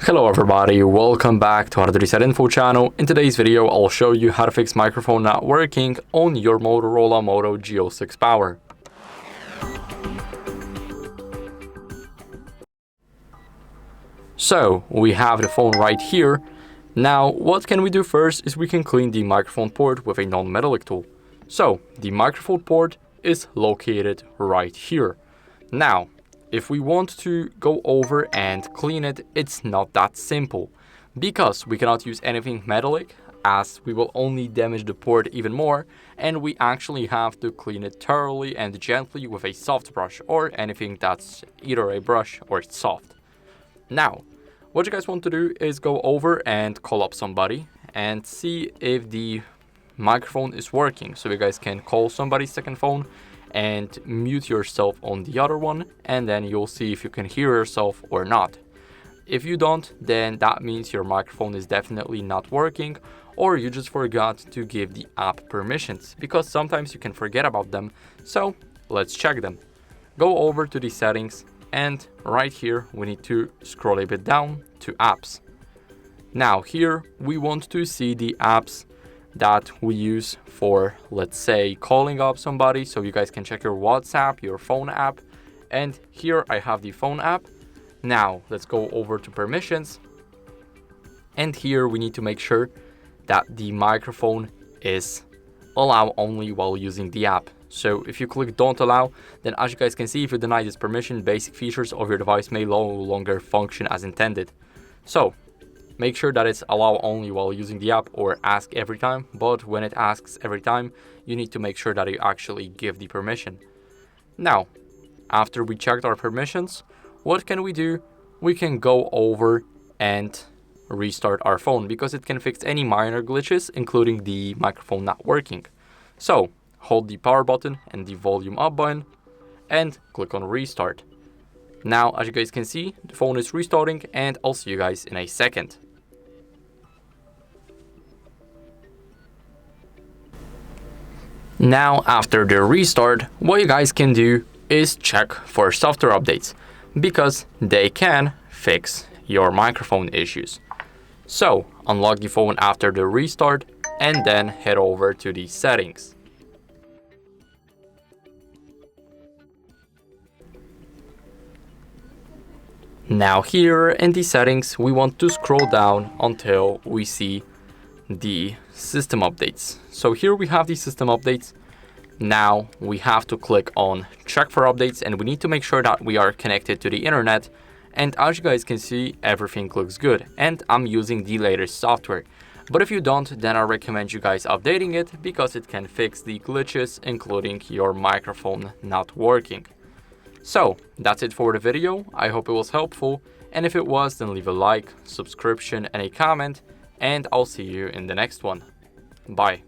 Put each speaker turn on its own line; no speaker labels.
Hello everybody, welcome back to HardReset.Info channel. In today's video, I'll show you how to fix microphone not working on your Motorola Moto G06 Power. So, we have the phone right here. Now, what can we do first is we can clean the microphone port with a non-metallic tool. So, the microphone port is located right here. Now, if we want to go over and clean it, it's not that simple, because we cannot use anything metallic, as we will only damage the port even more, and we actually have to clean it thoroughly and gently with a soft brush or anything that's either a brush or soft. Now, what you guys want to do is go over and call up somebody and see if the microphone is working. So you guys can call somebody's second phone and mute yourself on the other one, and then you'll see if you can hear yourself or not. If you don't, then that means your microphone is definitely not working, or you just forgot to give the app permissions, because sometimes you can forget about them. So let's check them. Go over to the settings, and right here we need to scroll a bit down to apps. Now here we want to see the apps that we use for, let's say, calling up somebody, so you guys can check your WhatsApp, your phone app, and here I have the phone app. Now let's go over to permissions, and here we need to make sure that the microphone is allow only while using the app. So if you click don't allow, then as you guys can see, if you deny this permission, basic features of your device may no longer function as intended. So make sure that it's allow only while using the app or ask every time, but when it asks every time, you need to make sure that you actually give the permission. Now, after we checked our permissions, what can we do? We can go over and restart our phone, because it can fix any minor glitches, including the microphone not working. So, hold the power button and the volume up button and click on restart. Now, as you guys can see, the phone is restarting, and I'll see you guys in a second. Now, after the restart, what you guys can do is check for software updates, because they can fix your microphone issues. So, unlock the phone after the restart and then head over to the settings. Now here in the settings, we want to scroll down until we see the system updates. So here we have the system updates. Now we have to click on check for updates, and we need to make sure that we are connected to the internet. And as you guys can see, everything looks good, and I'm using the latest software. But if you don't, then I recommend you guys updating it, because it can fix the glitches, including your microphone not working. So that's it for the video. I hope it was helpful, and if it was, then leave a like, subscription, and a comment, and I'll see you in the next one. Bye.